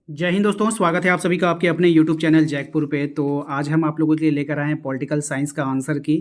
जय हिंद दोस्तों, स्वागत है आप सभी का आपके अपने YouTube चैनल जैकपुर पे। तो आज हम आप लोगों के लिए लेकर आए हैं पॉलिटिकल साइंस का आंसर की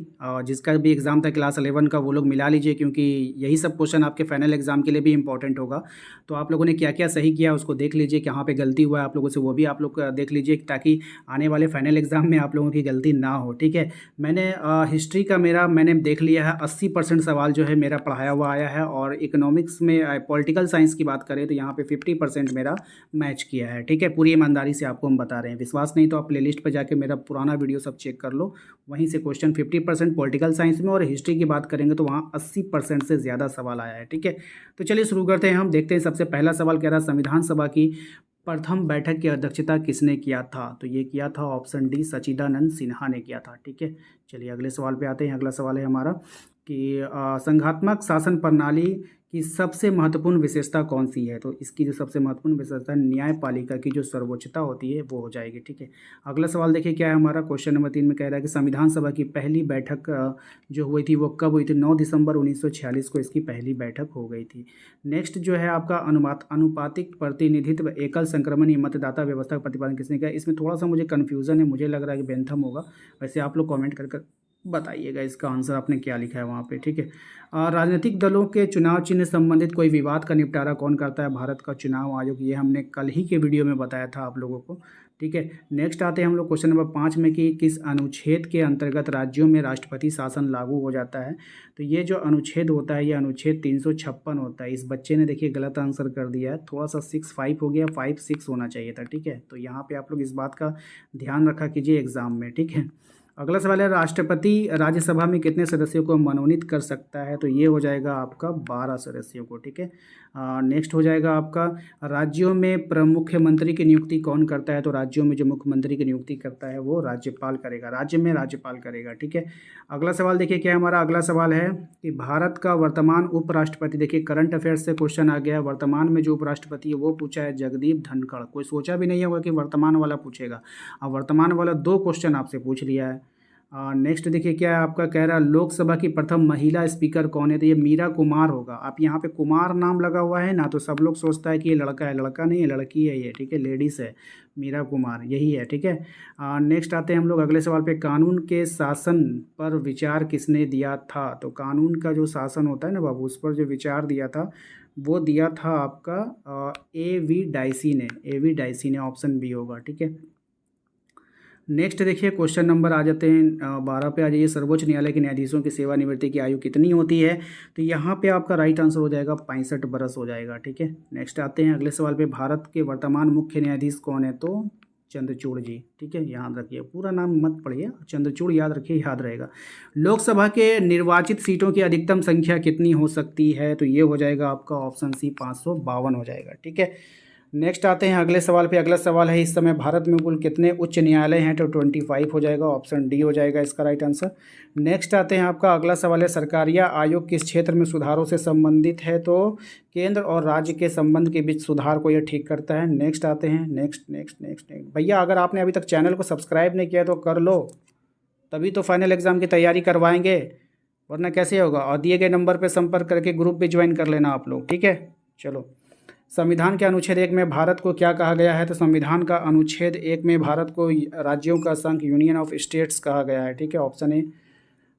जिसका भी एग्ज़ाम था क्लास 11 का वो लोग मिला लीजिए, क्योंकि यही सब क्वेश्चन आपके फाइनल एग्ज़ाम के लिए भी इंपॉर्टेंट होगा। तो आप लोगों ने क्या क्या सही किया उसको देख लीजिए, कहाँ पे गलती हुआ है आप लोगों से वो भी आप लोग देख लीजिए, ताकि आने वाले फाइनल एग्ज़ाम में आप लोगों की गलती ना हो। ठीक है, मैंने हिस्ट्री का मैंने देख लिया है, 80% सवाल जो है मेरा पढ़ाया हुआ आया है, और इकोनॉमिक्स में पॉलिटिकल साइंस की बात करें तो यहाँ पे 50% मेरा मैच किया है। ठीक है, पूरी ईमानदारी से आपको हम बता रहे हैं। विश्वास नहीं तो आप प्लेलिस्ट पर जाके मेरा पुराना वीडियो सब चेक कर लो, वहीं से क्वेश्चन 50% पॉलिटिकल साइंस में, और हिस्ट्री की बात करेंगे तो वहाँ 80% से ज़्यादा सवाल आया है। ठीक है, तो चलिए शुरू करते हैं। हम देखते हैं, सबसे पहला सवाल कह रहा है संविधान सभा की प्रथम बैठक की अध्यक्षता किसने किया था? तो ये किया था ऑप्शन डी, सच्चिदानंद सिन्हा ने किया था। ठीक है, चलिए अगले सवाल पे आते हैं। अगला सवाल है हमारा कि संघात्मक शासन प्रणाली की सबसे महत्वपूर्ण विशेषता कौन सी है? तो इसकी जो सबसे महत्वपूर्ण विशेषता है, न्यायपालिका की जो सर्वोच्चता होती है वो हो जाएगी। ठीक है, अगला सवाल देखिए क्या है हमारा। क्वेश्चन नंबर 3 में कह रहा है कि संविधान सभा की पहली बैठक जो हुई थी वो कब हुई थी? 9 दिसंबर 1946 को इसकी पहली बैठक हो गई थी। नेक्स्ट जो है आपका अनुपातिक प्रतिनिधित्व एकल संक्रमणीय मतदाता व्यवस्था का प्रतिपादन किसने किया? इसमें थोड़ा सा मुझे कन्फ्यूज़न है, मुझे लग रहा है कि बेंथम होगा। वैसे आप लोग कमेंट कर बताइएगा इसका आंसर आपने क्या लिखा है वहाँ पे। ठीक है, राजनीतिक दलों के चुनाव चिन्ह संबंधित कोई विवाद का निपटारा कौन करता है? भारत का चुनाव आयोग। ये हमने कल ही के वीडियो में बताया था आप लोगों को। ठीक है, नेक्स्ट आते हैं हम लोग क्वेश्चन नंबर 5 में कि किस अनुच्छेद के अंतर्गत राज्यों में राष्ट्रपति शासन लागू हो जाता है? तो ये जो अनुच्छेद होता है ये अनुच्छेद 356 होता है। इस बच्चे ने देखिए गलत आंसर कर दिया है, थोड़ा सा 6-5 हो गया, 5-6 होना चाहिए था। ठीक है, तो यहाँ पे आप लोग इस बात का ध्यान रखा कीजिए एग्जाम में। ठीक है, अगला सवाल है राष्ट्रपति राज्यसभा में कितने सदस्यों को मनोनीत कर सकता है? तो ये हो जाएगा आपका 12 सदस्यों को। ठीक है, नेक्स्ट हो जाएगा आपका राज्यों में मुख्यमंत्री की नियुक्ति कौन करता है? तो राज्यों में जो मुख्यमंत्री की नियुक्ति करता है वो राज्यपाल करेगा, राज्य में राज्यपाल करेगा। ठीक है, अगला सवाल देखिए क्या है हमारा। अगला सवाल है कि भारत का वर्तमान उपराष्ट्रपति, देखिए करंट अफेयर्स से क्वेश्चन आ गया है, वर्तमान में जो उपराष्ट्रपति है वो पूछा है जगदीप धनखड़। कोई सोचा भी नहीं होगा कि वर्तमान वाला पूछेगा, अब वर्तमान वाला 2 क्वेश्चन आपसे पूछ लिया है। नेक्स्ट देखिए क्या है आपका, कह रहा है लोकसभा की प्रथम महिला स्पीकर कौन है? तो ये मीरा कुमार होगा। आप यहाँ पे कुमार नाम लगा हुआ है ना, तो सब लोग सोचता है कि ये लड़का है, लड़का नहीं है, लड़की है ये। ठीक है, लेडीज़ है, मीरा कुमार यही है। ठीक है, नेक्स्ट आते हैं हम लोग अगले सवाल पे, कानून के शासन पर विचार किसने दिया था? तो कानून का जो शासन होता है ना बाबू, उस पर जो विचार दिया था वो दिया था आपका A.V. डाइसी ने। A.V. डाइसी ने, ऑप्शन बी होगा। ठीक है, नेक्स्ट देखिए क्वेश्चन नंबर आ जाते हैं 12 पे आ जाइए। सर्वोच्च न्यायालय के न्यायाधीशों की सेवानिवृत्ति की आयु कितनी होती है? तो यहाँ पे आपका राइट आंसर हो जाएगा 65 बरस हो जाएगा। ठीक है, नेक्स्ट आते हैं अगले सवाल पे, भारत के वर्तमान मुख्य न्यायाधीश कौन है? तो चंद्रचूड़ जी। ठीक है, याद रखिए, पूरा नाम मत पढ़िए, चंद्रचूड़ याद रखिए, याद रहेगा। लोकसभा के निर्वाचित सीटों की अधिकतम संख्या कितनी हो सकती है? तो ये हो जाएगा आपका ऑप्शन सी, 552 हो जाएगा। ठीक है, नेक्स्ट आते हैं अगले सवाल पे। अगला सवाल है इस समय भारत में कुल कितने उच्च न्यायालय हैं? तो 25 हो जाएगा, ऑप्शन डी हो जाएगा इसका राइट आंसर। नेक्स्ट आते हैं आपका अगला सवाल है सरकारिया आयोग किस क्षेत्र में सुधारों से संबंधित है? तो केंद्र और राज्य के संबंध के बीच सुधार को यह ठीक करता है। नेक्स्ट आते हैं, नेक्स्ट नेक्स्ट नेक्स्ट नेक्स्ट भैया, अगर आपने अभी तक चैनल को सब्सक्राइब नहीं किया तो कर लो, तभी तो फाइनल एग्जाम की तैयारी करवाएंगे, वरना कैसे होगा। और दिए गए नंबर पर संपर्क करके ग्रुप भी ज्वाइन कर लेना आप लोग। ठीक है, चलो, संविधान के अनुच्छेद 1 में भारत को क्या कहा गया है? तो संविधान का अनुच्छेद 1 में भारत को राज्यों का संघ, यूनियन ऑफ स्टेट्स कहा गया है। ठीक है, ऑप्शन ए।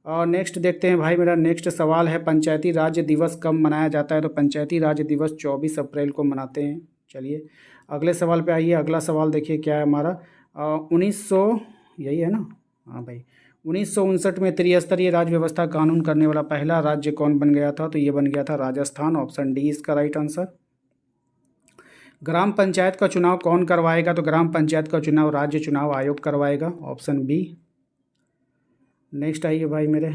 और नेक्स्ट देखते हैं भाई, मेरा नेक्स्ट सवाल है पंचायती राज्य दिवस कब मनाया जाता है? तो पंचायती राज्य दिवस 24 अप्रैल को मनाते हैं। चलिए अगले सवाल पे आइए। अगला सवाल देखिए क्या है हमारा, 1900, यही है ना? हाँ भाई, 1959 में त्रिस्तरीय राज्य व्यवस्था कानून करने वाला पहला राज्य कौन बन गया था? तो ये बन गया था राजस्थान, ऑप्शन डी इसका राइट आंसर। ग्राम पंचायत का चुनाव कौन करवाएगा? तो ग्राम पंचायत का चुनाव राज्य चुनाव आयोग करवाएगा, ऑप्शन बी। नेक्स्ट आइए भाई मेरे,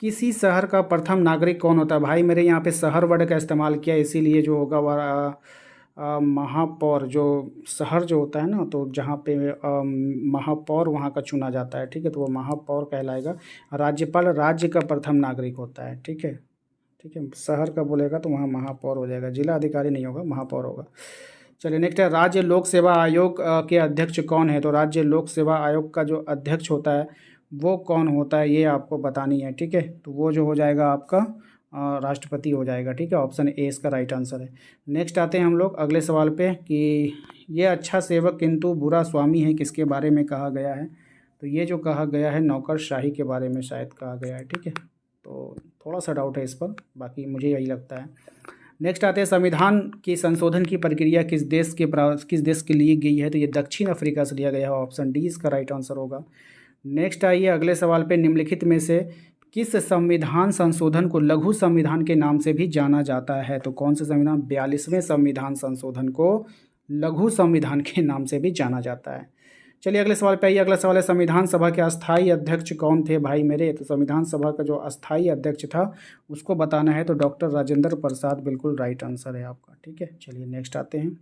किसी शहर का प्रथम नागरिक कौन होता है? भाई मेरे यहाँ पे शहर वर्ड का इस्तेमाल किया, इसीलिए जो होगा वह महापौर, जो शहर जो होता है ना, तो जहाँ पे महापौर वहाँ का चुना जाता है। ठीक है, तो वो महापौर कहलाएगा। राज्यपाल राज्य का प्रथम नागरिक होता है। ठीक है, ठीक है, शहर का बोलेगा तो वहाँ महापौर हो जाएगा, जिला अधिकारी नहीं होगा, महापौर होगा। चलिए नेक्स्ट है, राज्य लोक सेवा आयोग के अध्यक्ष कौन है? तो राज्य लोक सेवा आयोग का जो अध्यक्ष होता है वो कौन होता है, ये आपको बतानी है। ठीक है, तो वो जो हो जाएगा आपका राष्ट्रपति हो जाएगा। ठीक है, ऑप्शन ए इसका राइट आंसर है। नेक्स्ट आते हैं हम लोग अगले सवाल पे कि ये अच्छा सेवक किंतु बुरा स्वामी है, किसके बारे में कहा गया है? तो ये जो कहा गया है नौकरशाही के बारे में शायद कहा गया है। ठीक है, तो थोड़ा सा डाउट है इस पर, बाकी मुझे यही लगता है। नेक्स्ट आते हैं संविधान की संशोधन की प्रक्रिया किस देश के लिए गई है? तो ये दक्षिण अफ्रीका से लिया गया है, ऑप्शन डी इसका राइट आंसर होगा। नेक्स्ट आइए अगले सवाल पे, निम्नलिखित में से किस संविधान संशोधन को लघु संविधान के नाम से भी जाना जाता है? तो कौन से संविधान? 42वें संविधान संशोधन को लघु संविधान के नाम से भी जाना जाता है। चलिए अगले सवाल पे आइए। अगला सवाल है संविधान सभा के अस्थाई अध्यक्ष कौन थे भाई मेरे? तो संविधान सभा का जो अस्थाई अध्यक्ष था उसको बताना है, तो डॉक्टर राजेंद्र प्रसाद बिल्कुल राइट आंसर है आपका। ठीक है, चलिए नेक्स्ट आते हैं।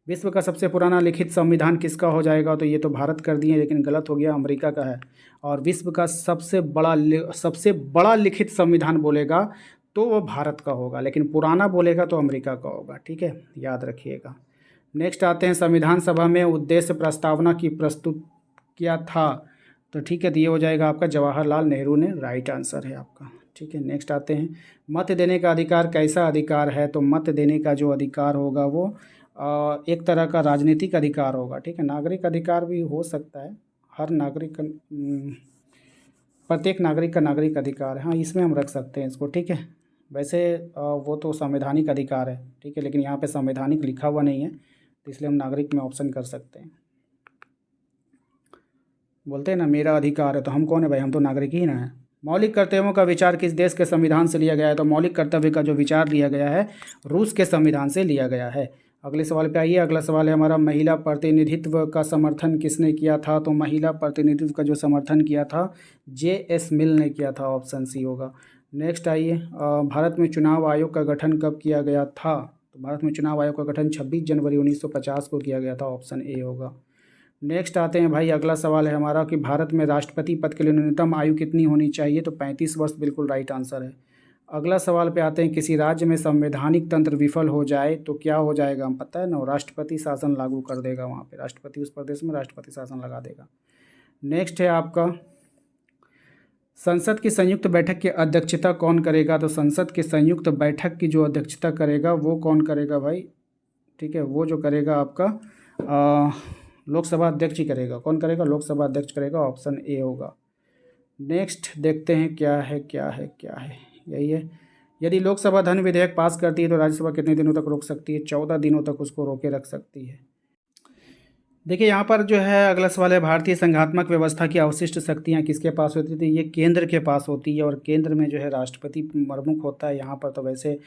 विश्व का सबसे पुराना लिखित संविधान किसका हो जाएगा? तो ये तो भारत कर दिए, लेकिन गलत हो गया, अमेरिका का है। और विश्व का सबसे बड़ा लिखित संविधान बोलेगा तो वो भारत का होगा, लेकिन पुराना बोलेगा तो अमेरिका का होगा। ठीक है, याद रखिएगा। नेक्स्ट आते हैं संविधान सभा में उद्देश्य प्रस्तावना की प्रस्तुत किया था? तो ठीक है, तो ये हो जाएगा आपका जवाहरलाल नेहरू ने, राइट आंसर है आपका। ठीक है, नेक्स्ट आते हैं मत देने का अधिकार कैसा अधिकार है? तो मत देने का जो अधिकार होगा वो एक तरह का राजनीतिक अधिकार होगा। ठीक है, नागरिक अधिकार भी हो सकता है, हर नागरिक प्रत्येक नागरिक का नागरिक अधिकार है। हाँ, इसमें हम रख सकते हैं इसको। ठीक है, वैसे वो तो संवैधानिक अधिकार है। ठीक है, लेकिन यहाँ पे संवैधानिक लिखा हुआ नहीं है, तो इसलिए हम नागरिक में ऑप्शन कर सकते हैं। बोलते हैं ना मेरा अधिकार है, तो हम कौन है भाई? हम तो नागरिक ही ना है। मौलिक कर्तव्यों का विचार किस देश के संविधान से लिया गया है? तो मौलिक कर्तव्य का जो विचार लिया गया है रूस के संविधान से लिया गया है। अगले सवाल पे आइए। अगला सवाल है हमारा महिला प्रतिनिधित्व का समर्थन किसने किया था? तो महिला प्रतिनिधित्व का जो समर्थन किया था J.S. मिल ने किया था, ऑप्शन सी होगा। नेक्स्ट आइए, भारत में चुनाव आयोग का गठन कब किया गया था? तो भारत में चुनाव आयोग का गठन 26 जनवरी 1950 को किया गया था, ऑप्शन ए होगा। नेक्स्ट आते हैं भाई, अगला सवाल है हमारा कि भारत में राष्ट्रपति पद के लिए न्यूनतम आयु कितनी होनी चाहिए? तो 35 वर्ष बिल्कुल राइट आंसर है। अगला सवाल पे आते हैं, किसी राज्य में संवैधानिक तंत्र विफल हो जाए तो क्या हो जाएगा? हम पता है ना, राष्ट्रपति शासन लागू कर देगा वहाँ पे, राष्ट्रपति उस प्रदेश में राष्ट्रपति शासन लगा देगा। नेक्स्ट है आपका संसद की संयुक्त बैठक की अध्यक्षता कौन करेगा? तो संसद की संयुक्त बैठक की जो अध्यक्षता करेगा वो कौन करेगा भाई? ठीक है, वो जो करेगा आपका लोकसभा अध्यक्ष ही करेगा। कौन करेगा? लोकसभा अध्यक्ष करेगा, ऑप्शन ए होगा। नेक्स्ट देखते हैं क्या है क्या है क्या है, यही है। यदि लोकसभा धन विधेयक पास करती है तो राज्यसभा कितने दिनों तक रोक सकती है? 14 दिनों तक उसको रोके रख सकती है। देखिए यहाँ पर जो है अगला सवाल है, भारतीय संघात्मक व्यवस्था की अवशिष्ट शक्तियाँ किसके पास होती थी? ये केंद्र के पास होती है, और केंद्र में जो है राष्ट्रपति प्रमुख होता है। यहाँ पर तो वैसे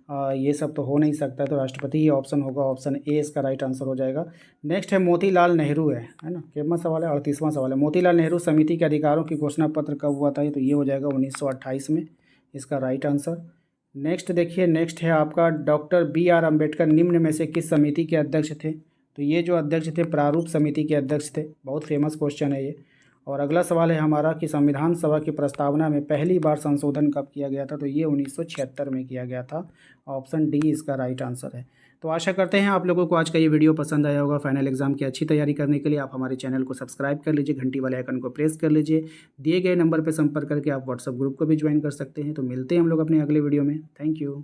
ये सब तो हो नहीं सकता है, तो राष्ट्रपति ही ऑप्शन होगा, ऑप्शन ए इसका राइट आंसर हो जाएगा। नेक्स्ट है मोतीलाल नेहरू है ना, कितना सवाल है? 38वां सवाल है। मोतीलाल नेहरू समिति के अधिकारों की घोषणा पत्र कब हुआ था? तो ये हो जाएगा 1928 में, इसका राइट आंसर। नेक्स्ट देखिए, नेक्स्ट है आपका डॉक्टर B.R. अम्बेडकर निम्न में से किस समिति के अध्यक्ष थे? तो ये जो अध्यक्ष थे प्रारूप समिति के अध्यक्ष थे, बहुत फेमस क्वेश्चन है ये। और अगला सवाल है हमारा कि संविधान सभा की प्रस्तावना में पहली बार संशोधन कब किया गया था? तो ये 1976 में किया गया था, ऑप्शन डी इसका राइट आंसर है। तो आशा करते हैं आप लोगों को आज का ये वीडियो पसंद आया होगा। फाइनल एग्जाम की अच्छी तैयारी करने के लिए आप हमारे चैनल को सब्सक्राइब कर लीजिए, घंटी वाले आइकन को प्रेस कर लीजिए, दिए गए नंबर पर संपर्क करके आप व्हाट्सएप ग्रुप को भी ज्वाइन कर सकते हैं। तो मिलते हैं हम लोग अपने अगले वीडियो में। Thank you.